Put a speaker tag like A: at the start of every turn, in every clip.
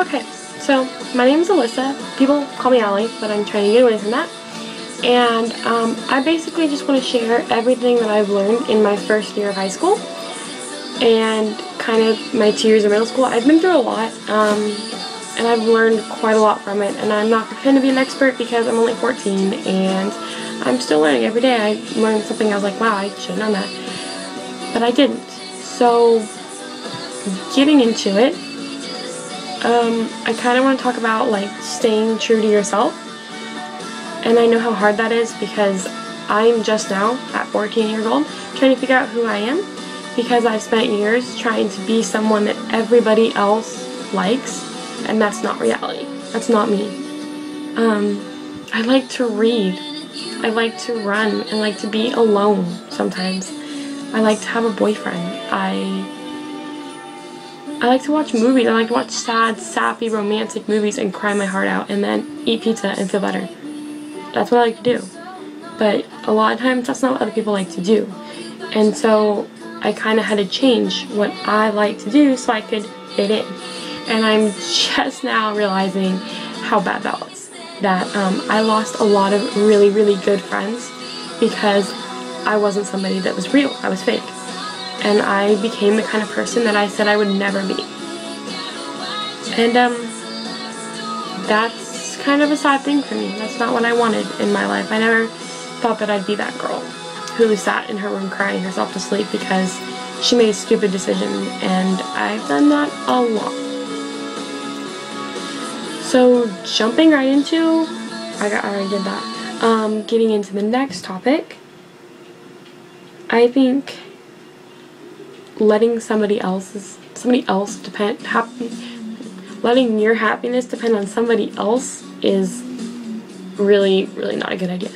A: Okay, so my name is Alyssa. People call me Allie, but I'm trying to get away from that. And I basically just want to share everything that I've learned in my first year of high school and kind of my 2 years of middle school. I've been through a lot, and I've learned quite a lot from it. And I'm not pretend to be an expert because I'm only 14 and I'm still learning every day. I learned something I was like, wow, I should have known that. But I didn't. So getting into it, I kind of want to talk about like staying true to yourself. And I know how hard that is because I'm just now, at 14 years old, trying to figure out who I am because I've spent years trying to be someone that everybody else likes, and that's not reality. That's not me. I like to read. I like to run. I like to be alone sometimes. I like to have a boyfriend. I like to watch movies. I like to watch sad, sappy, romantic movies and cry my heart out and then eat pizza and feel better. That's what I like to do. But a lot of times that's not what other people like to do. And so I kind of had to change what I like to do so I could fit in. And I'm just now realizing how bad that was. That I lost a lot of really, really good friends because I wasn't somebody that was real. I was fake. And I became the kind of person that I said I would never be. And that's kind of a sad thing for me. That's not what I wanted in my life. I never thought that I'd be that girl who sat in her room crying herself to sleep because she made a stupid decision, and I've done that a lot. So jumping right into, I already did that. Getting into the next topic, I think letting letting your happiness depend on somebody else is really, really not a good idea.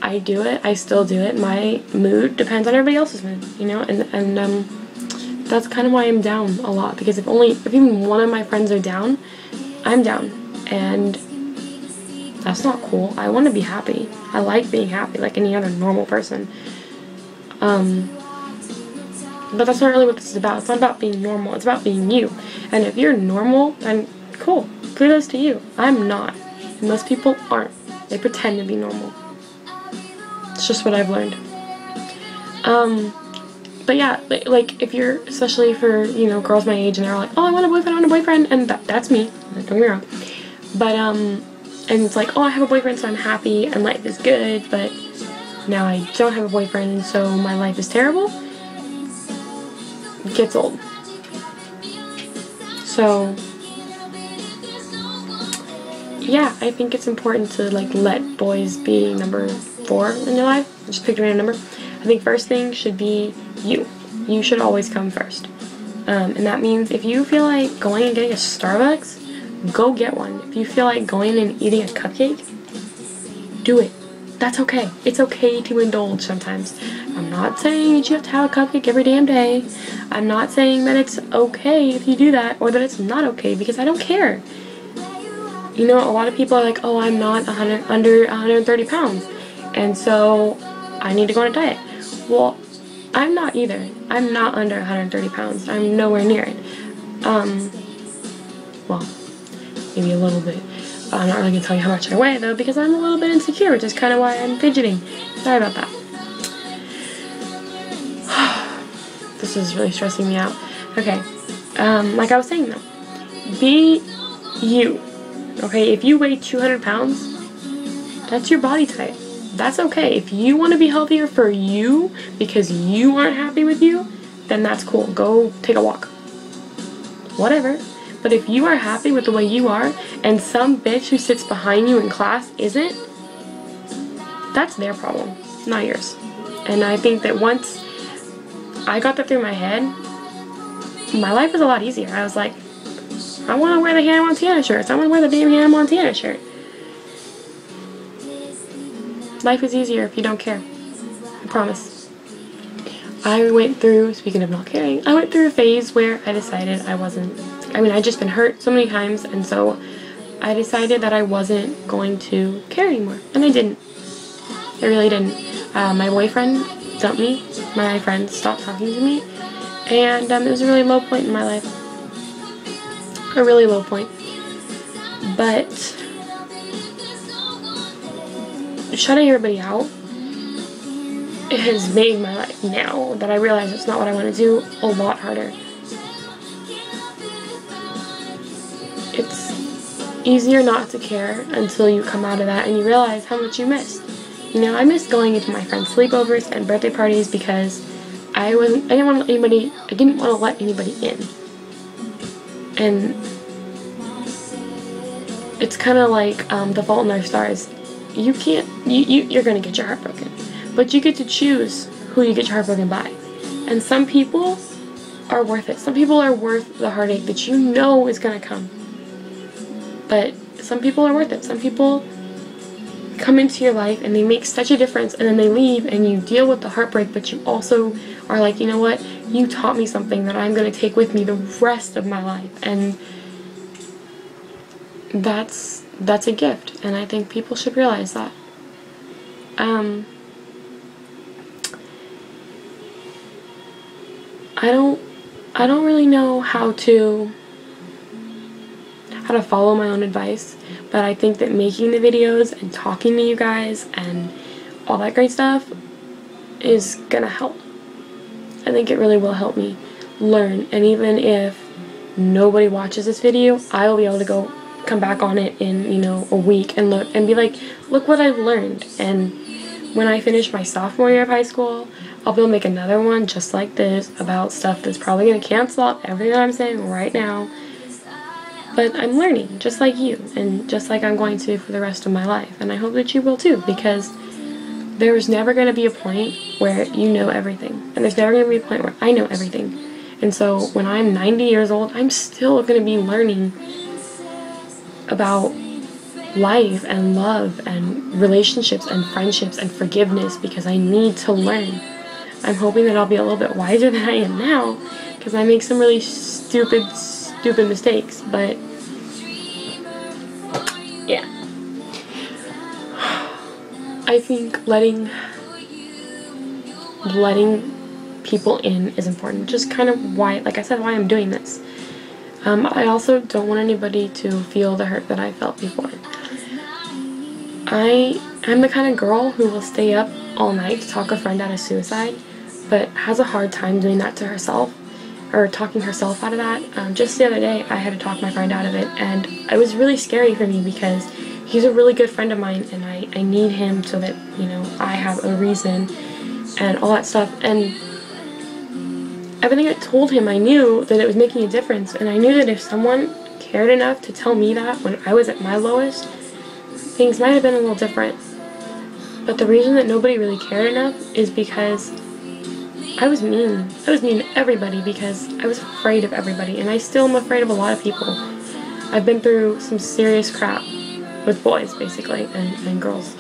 A: I do it. I still do it. My mood depends on everybody else's mood, you know, and that's kind of why I'm down a lot, because if even one of my friends are down, I'm down, and that's not cool. I want to be happy. I like being happy like any other normal person. But that's not really what this is about. It's not about being normal. It's about being you. And if you're normal, then cool. Kudos to you. I'm not. And most people aren't. They pretend to be normal. It's just what I've learned. But yeah, like if you're, especially for, you know, girls my age and they're like, oh, I want a boyfriend, and that's me. Don't get me wrong. But, and it's like, oh, I have a boyfriend, so I'm happy and life is good, but now I don't have a boyfriend, so my life is terrible. It gets old. So yeah, I think it's important to like let boys be number 4 in your life. Just pick a random number. I think first thing should be you. You should always come first. And that means if you feel like going and getting a Starbucks, go get one. If you feel like going and eating a cupcake, do it. That's okay. It's okay to indulge sometimes. I'm not saying that you have to have a cupcake every damn day. I'm not saying that it's okay if you do that or that it's not okay, because I don't care. You know, a lot of people are like, oh, I'm not under 130 pounds, and so I need to go on a diet. Well, I'm not either. I'm not under 130 pounds. I'm nowhere near it. Well, maybe a little bit. I'm not really going to tell you how much I weigh, though, because I'm a little bit insecure, which is kind of why I'm fidgeting. Sorry about that. This is really stressing me out. Okay. Like I was saying, though, be you. Okay? If you weigh 200 pounds, that's your body type. That's okay. If you want to be healthier for you because you aren't happy with you, then that's cool. Go take a walk. Whatever. But if you are happy with the way you are, and some bitch who sits behind you in class isn't, that's their problem, not yours. And I think that once I got that through my head, my life was a lot easier. I was like, I want to wear the Hannah Montana shirts. I want to wear the damn Hannah Montana shirt. Life is easier if you don't care. I promise. I went through, speaking of not caring, I went through a phase where I decided I'd just been hurt so many times, and so I decided that I wasn't going to care anymore, and I didn't. I really didn't. My boyfriend dumped me, my friends stopped talking to me, and it was a really low point in my life. A really low point. But shutting everybody out, it has made my life, now that I realize it's not what I want to do, a lot harder. It's easier not to care until you come out of that and you realize how much you missed. You know, I missed going into my friends' sleepovers and birthday parties because I didn't want to let anybody in. And it's kind of like The Fault in Our Stars. You're gonna get your heart broken, but you get to choose who you get your heart broken by. And some people are worth it. Some people are worth the heartache that you know is gonna come. But some people are worth it. Some people come into your life and they make such a difference, and then they leave and you deal with the heartbreak, but you also are like, you know what, you taught me something that I'm going to take with me the rest of my life. And that's a gift, and I think people should realize that. I don't really know how to follow my own advice, but I think that making the videos and talking to you guys and all that great stuff is gonna help. I think it really will help me learn, and even if nobody watches this video, I will be able to come back on it in, you know, a week and look and be like, look what I've learned. And when I finish my sophomore year of high school, I'll be able to make another one just like this about stuff that's probably gonna cancel out everything that I'm saying right now. But I'm learning, just like you, and just like I'm going to for the rest of my life. And I hope that you will too, because there's never going to be a point where you know everything. And there's never going to be a point where I know everything. And so when I'm 90 years old, I'm still going to be learning about life and love and relationships and friendships and forgiveness, because I need to learn. I'm hoping that I'll be a little bit wiser than I am now, because I make some really stupid mistakes, but yeah. I think letting people in is important. Just kind of why, like I said, why I'm doing this. I also don't want anybody to feel the hurt that I felt before. I'm the kind of girl who will stay up all night to talk a friend out of suicide, but has a hard time doing that to herself, or talking herself out of that. Just the other day, I had to talk my friend out of it, and it was really scary for me because he's a really good friend of mine, and I need him so that, you know, I have a reason and all that stuff. And everything I told him, I knew that it was making a difference, and I knew that if someone cared enough to tell me that when I was at my lowest, things might have been a little different. But the reason that nobody really cared enough is because I was mean. I was mean to everybody because I was afraid of everybody, and I still am afraid of a lot of people. I've been through some serious crap with boys, basically, and girls.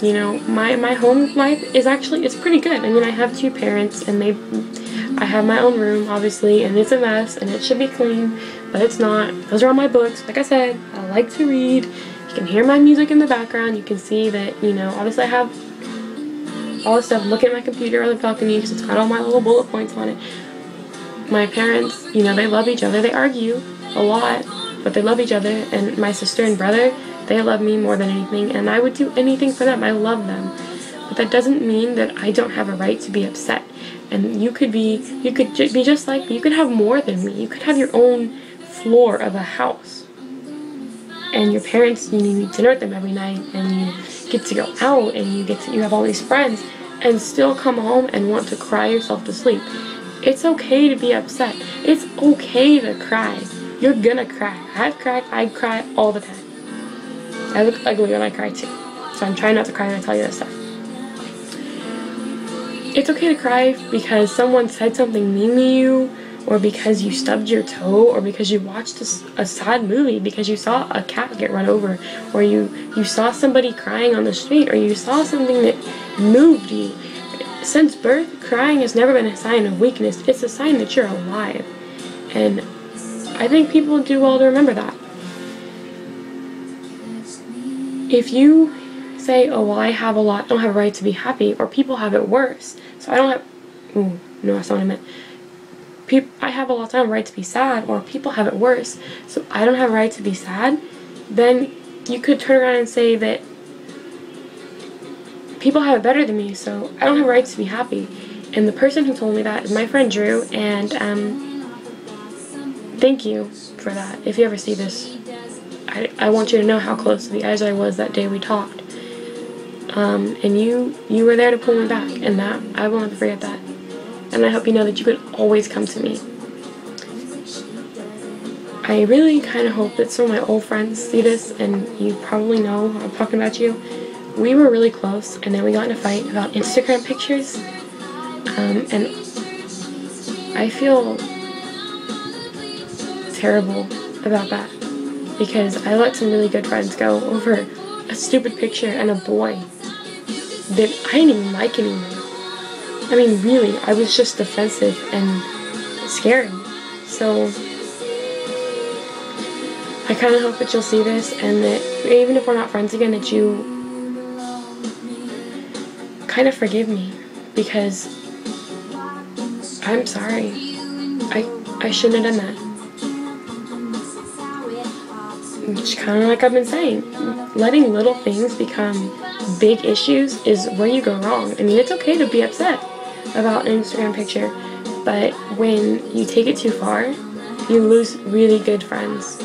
A: You know, my home life is actually, it's pretty good. I mean, I have 2 parents, and I have my own room, obviously, and it's a mess, and it should be clean, but it's not. Those are all my books. Like I said, I like to read. You can hear my music in the background. You can see that, you know, obviously I have all this stuff. Look at my computer on the balcony because it's got all my little bullet points on it. My parents, you know, they love each other. They argue a lot, but they love each other. And my sister and brother, they love me more than anything, and I would do anything for them. I love them. But that doesn't mean that I don't have a right to be upset. And you could be just like me. You could have more than me. You could have your own floor of a house. And your parents, you eat dinner with them every night, and you get to go out, and you have all these friends, and still come home and want to cry yourself to sleep. It's okay to be upset. It's okay to cry. You're gonna cry. I've cried. I cry all the time. I look ugly when I cry too. So I'm trying not to cry when I tell you this stuff. It's okay to cry because someone said something mean to you, or because you stubbed your toe, or because you watched a sad movie, because you saw a cat get run over, or you saw somebody crying on the street, or you saw something that moved you. Since birth, crying has never been a sign of weakness. It's a sign that you're alive. And I think people do well to remember that. If you say, oh, well, I have a lot, I don't have a right to be happy, or people have it worse, so I don't have, ooh, no, that's not what I meant. I have a lot of time right to be sad, or people have it worse, so I don't have a right to be sad, then you could turn around and say that people have it better than me, so I don't have a right to be happy. And the person who told me that is my friend Drew, and thank you for that. If you ever see this, I want you to know how close to the edge I was that day we talked. And you were there to pull me back, and that I will never forget that. And I hope you know that you could always come to me. I really kind of hope that some of my old friends see this, and you probably know I'm talking about you. We were really close, and then we got in a fight about Instagram pictures, and I feel terrible about that, because I let some really good friends go over a stupid picture and a boy that I didn't even like anymore. I mean, really, I was just defensive and scary. So I kind of hope that you'll see this, and that even if we're not friends again, that you kind of forgive me, because I'm sorry. I shouldn't have done that. It's kind of like I've been saying, letting little things become big issues is where you go wrong. I mean, it's okay to be upset about an Instagram picture, but when you take it too far, you lose really good friends.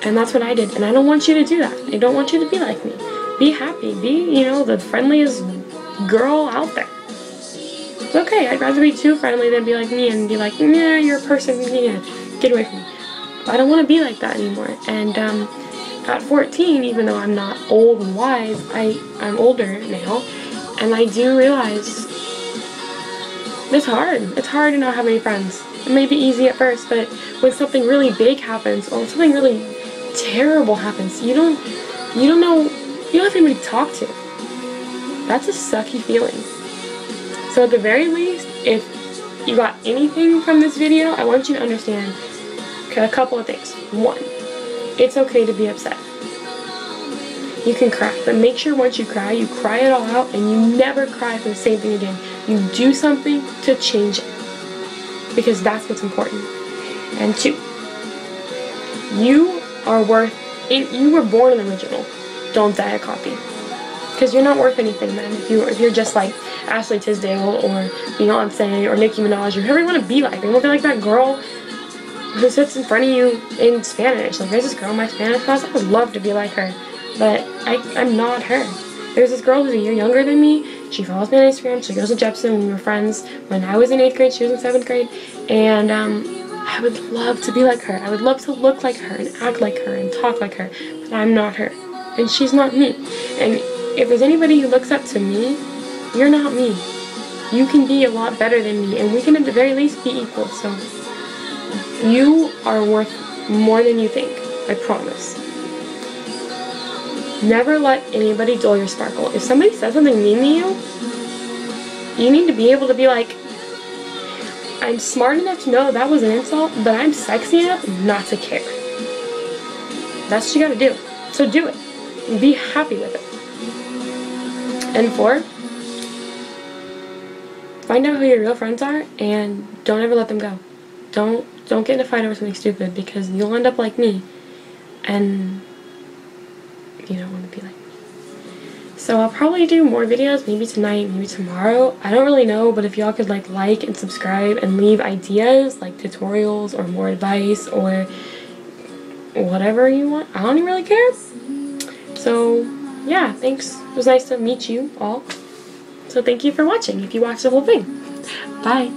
A: And that's what I did, and I don't want you to do that. I don't want you to be like me. Be happy. Be, the friendliest girl out there. It's okay. I'd rather be too friendly than be like me and be like, yeah, you're a person, yeah, get away from me. I don't want to be like that anymore. And at 14, even though I'm not old and wise, I'm older now, and I do realize it's hard. It's hard to not have any friends. It may be easy at first, but when something really big happens, or something really terrible happens, you don't have anybody to talk to. That's a sucky feeling. So at the very least, if you got anything from this video, I want you to understand a couple of things. One, it's okay to be upset. You can cry, but make sure once you cry it all out, and you never cry for the same thing again. You do something to change it, because that's what's important. And two, you are you were born an original. Don't die a copy. Because you're not worth anything then if you're just like Ashley Tisdale or Beyonce or Nicki Minaj or whoever you want to be like. You want to be like that girl who sits in front of you in Spanish. Like, there's this girl in my Spanish class, I would love to be like her, but I'm not her. There's this girl who's a year younger than me. She follows me on Instagram. She goes to Jepson. We were friends when I was in 8th grade. She was in 7th grade. And I would love to be like her. I would love to look like her and act like her and talk like her, but I'm not her. And she's not me. And if there's anybody who looks up to me, you're not me. You can be a lot better than me, and we can at the very least be equal. So you are worth more than you think. I promise. Never let anybody dull your sparkle. If somebody says something mean to you, you need to be able to be like, I'm smart enough to know that was an insult, but I'm sexy enough not to care. That's what you gotta do. So do it. Be happy with it. And 4, find out who your real friends are, and don't ever let them go. Don't get in a fight over something stupid, because you'll end up like me, and you don't want to be like me. So I'll probably do more videos, maybe tonight, maybe tomorrow. I don't really know, but if y'all could like and subscribe and leave ideas, like tutorials or more advice or whatever you want, I don't even really care. So yeah, thanks. It was nice to meet you all. So thank you for watching if you watched the whole thing. Bye.